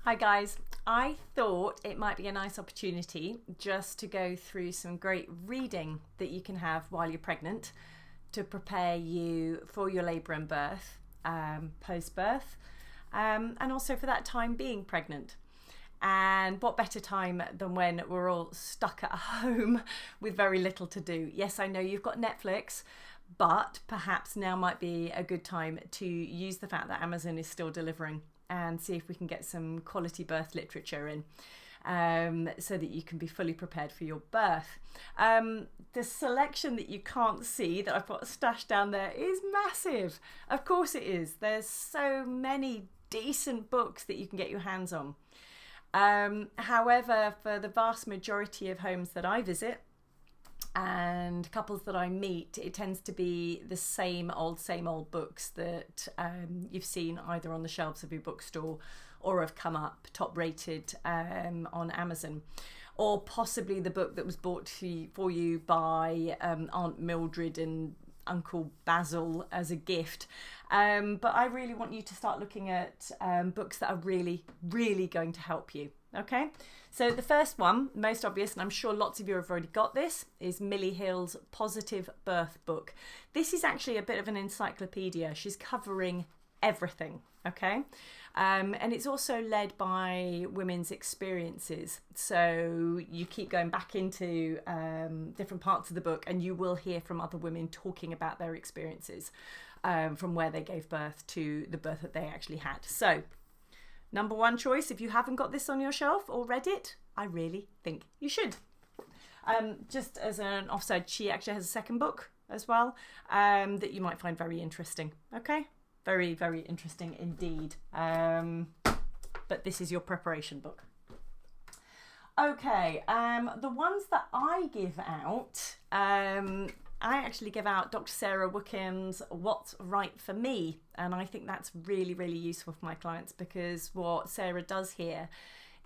Hi guys, I thought it might be a nice opportunity just to go through some great reading that you can have while you're pregnant to prepare you for your labour and birth, post-birth, and also for that time being pregnant. And what better time than when we're all stuck at home with very little to do. Yes, I know you've got Netflix, but perhaps now might be a good time to use the fact that Amazon is still delivering and see if we can get some quality birth literature in, so that you can be fully prepared for your birth. The selection that you can't see that I've got stashed down there is massive. Of course it is. There's so many decent books that you can get your hands on. However, for the vast majority of homes that I visit and couples that I meet, it tends to be the same old books that you've seen either on the shelves of your bookstore or have come up top rated on Amazon, or possibly the book that was bought for you by Aunt Mildred and Uncle Basil as a gift. But I really want you to start looking at books that are really going to help you. Okay, so the first one, most obvious, and I'm sure lots of you have already got this, is Millie Hill's Positive Birth book. This is actually a bit of an encyclopedia. She's covering everything, okay? And it's also led by women's experiences. So you keep going back into different parts of the book and you will hear from other women talking about their experiences from where they gave birth to the birth that they actually had. So number one choice, if you haven't got this on your shelf or read it, I really think you should. Just as an offside, she actually has a second book as well that you might find very interesting. Okay, very interesting indeed. But this is your preparation book. Okay, the ones that I give out, I actually give out Dr. Sarah Wickham's What's Right for Me, and I think that's really useful for my clients, because what Sarah does here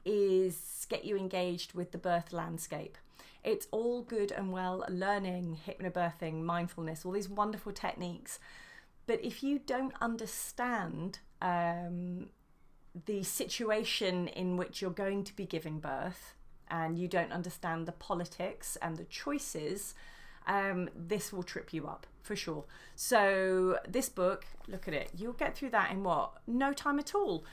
is get you engaged with the birth landscape. It's all good and well learning hypnobirthing, mindfulness, all these wonderful techniques, but if you don't understand the situation in which you're going to be giving birth, and you don't understand the politics and the choices, this will trip you up for sure. So this book, look at it, you'll get through that in no time at all.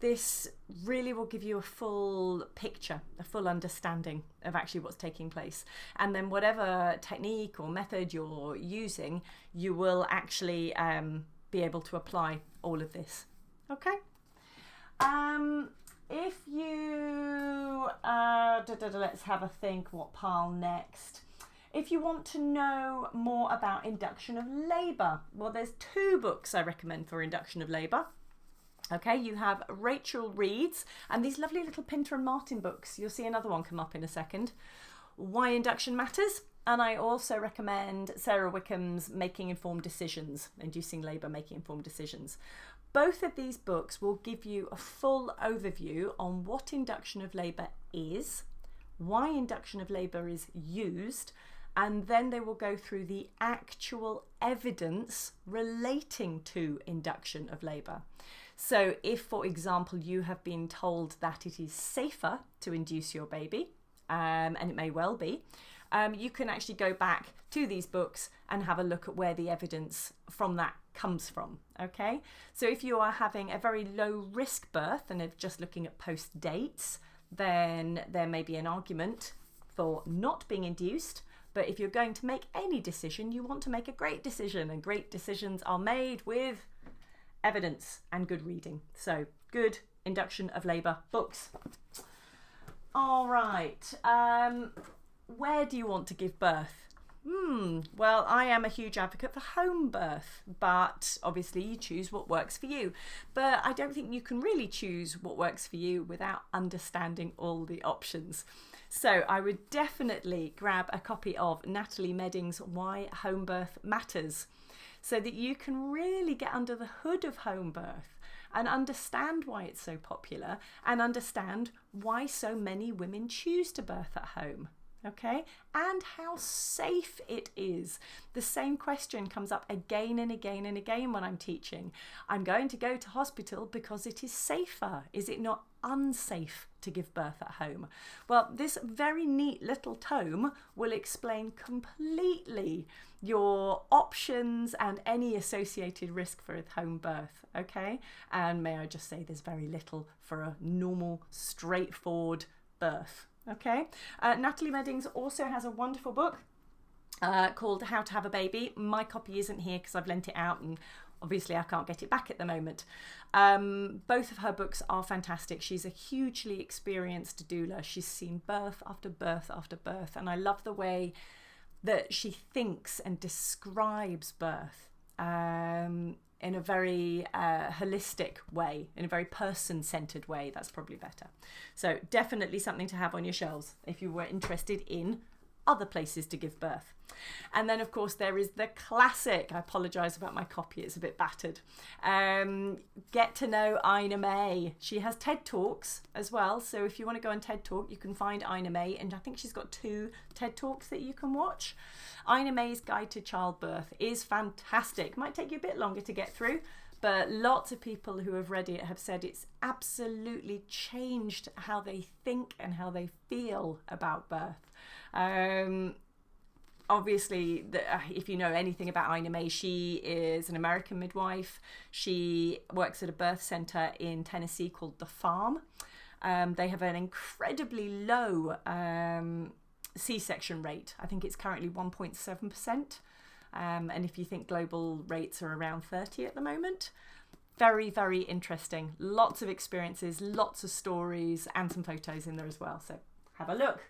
This really will give you a full picture, a full understanding of actually what's taking place, and then whatever technique or method you're using, you will actually be able to apply all of this. Okay. If you let's have a think what pile next. If you want to know more about Induction of Labor, well, there's two books I recommend for Induction of Labor. Okay, you have Rachel Reed's and these lovely little Pinter and Martin books. You'll see another one come up in a second. Why Induction Matters. And I also recommend Sarah Wickham's Making Informed Decisions, Inducing Labour, Making Informed Decisions. Both of these books will give you a full overview on what induction of labour is, why induction of labour is used, and then they will go through the actual evidence relating to induction of labour. So if, for example, you have been told that it is safer to induce your baby, and it may well be, you can actually go back to these books and have a look at where the evidence from that comes from. Okay, so if you are having a very low risk birth and are just looking at post dates, then there may be an argument for not being induced. But if you're going to make any decision, you want to make a great decision, and great decisions are made with evidence and good reading. So good Induction of Labour books. All right. Where do you want to give birth? Well, I am a huge advocate for home birth, but obviously you choose what works for you. But I don't think you can really choose what works for you without understanding all the options. So I would definitely grab a copy of Natalie Medding's Why Home Birth Matters, so that you can really get under the hood of home birth and understand why it's so popular and understand why so many women choose to birth at home. okay, and how safe it is. The same question comes up again and again and again when I'm teaching. I'm going to go to hospital because it is safer. Is it not unsafe to give birth at home? Well, this very neat little tome will explain completely your options and any associated risk for a home birth, okay? And may I just say there's very little for a normal, straightforward birth. Okay, Natalie Meddings also has a wonderful book called How to Have a Baby. My copy isn't here because I've lent it out and obviously I can't get it back at the moment. Both of her books are fantastic. She's a hugely experienced doula. She's seen birth after birth after birth, and I love the way that she thinks and describes birth in a very holistic way, in a very person-centered way. That's probably better. So definitely something to have on your shelves if you were interested in other places to give birth. And then of course there is the classic, I apologise about my copy, it's a bit battered, Get to Know Ina May. She has TED Talks as well, so if you want to go on TED Talk you can find Ina May, and I think she's got 2 TED Talks that you can watch. Ina May's Guide to Childbirth is fantastic. Might take you a bit longer to get through, but lots of people who have read it have said it's absolutely changed how they think and how they feel about birth. Obviously, if you know anything about Ina May, she is an American midwife. She works at a birth centre in Tennessee called The Farm. They have an incredibly low C-section rate. I think it's currently 1.7%. And if you think global rates are around 30 at the moment. Very, very interesting. Lots of experiences, lots of stories, and some photos in there as well. So have a look.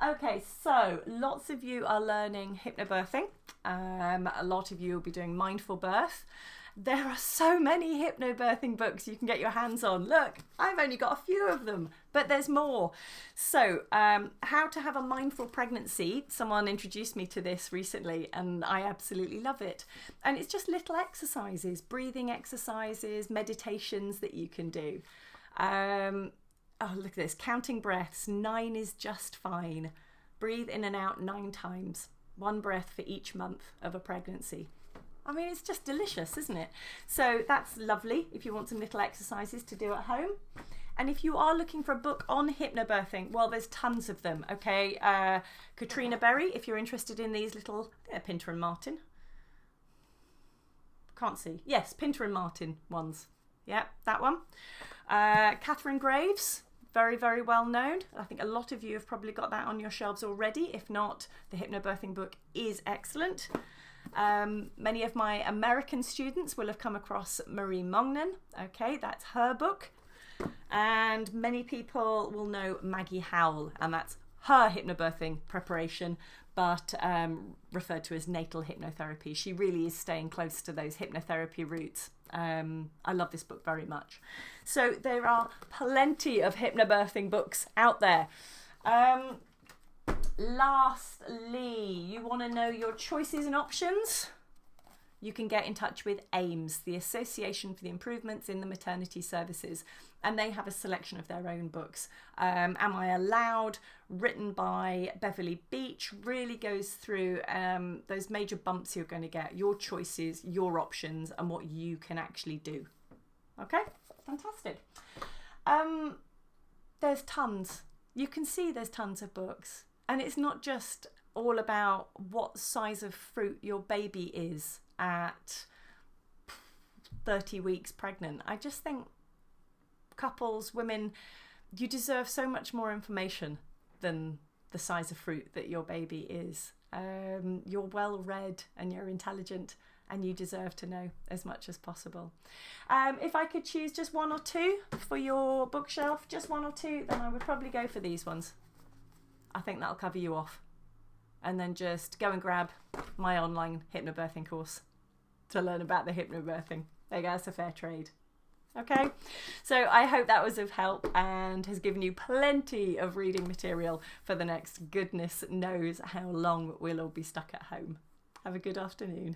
Okay, so lots of you are learning hypnobirthing. A lot of you will be doing mindful birth. There are so many hypnobirthing books you can get your hands on. Look, I've only got a few of them, but there's more. So, How to Have a Mindful Pregnancy. Someone introduced me to this recently and I absolutely love it. And it's just little exercises, breathing exercises, meditations that you can do. Oh, look at this. Counting breaths. 9 is just fine. Breathe in and out 9 times. 1 breath for each month of a pregnancy. I mean, it's just delicious, isn't it? So that's lovely if you want some little exercises to do at home. And if you are looking for a book on hypnobirthing, well, there's tons of them, okay? Katrina Berry, if you're interested in these little, Pinter and Martin. Can't see. Yes, Pinter and Martin ones. Yeah, that one. Catherine Graves, very, very well known. I think a lot of you have probably got that on your shelves already. If not, the hypnobirthing book is excellent. Many of my American students will have come across Marie Mongnan. Okay, that's her book. And many people will know Maggie Howell, and that's her hypnobirthing preparation, but referred to as natal hypnotherapy. She really is staying close to those hypnotherapy roots. I love this book very much. So there are plenty of hypnobirthing books out there. Lastly, you want to know your choices and options? You can get in touch with AIMS, the Association for the Improvements in the Maternity Services, and they have a selection of their own books. Am I Allowed, written by Beverly Beach, really goes through those major bumps you're going to get, your choices, your options, and what you can actually do. Okay, fantastic. There's tons. You can see there's tons of books. And it's not just all about what size of fruit your baby is at 30 weeks pregnant. I just think couples, women, you deserve so much more information than the size of fruit that your baby is. You're well read and you're intelligent and you deserve to know as much as possible. If I could choose just 1 or 2 for your bookshelf, just 1 or 2, then I would probably go for these ones. I think that'll cover you off. And then just go and grab my online hypnobirthing course to learn about the hypnobirthing. There you go, that's a fair trade. Okay, so I hope that was of help and has given you plenty of reading material for the next goodness knows how long we'll all be stuck at home. Have a good afternoon.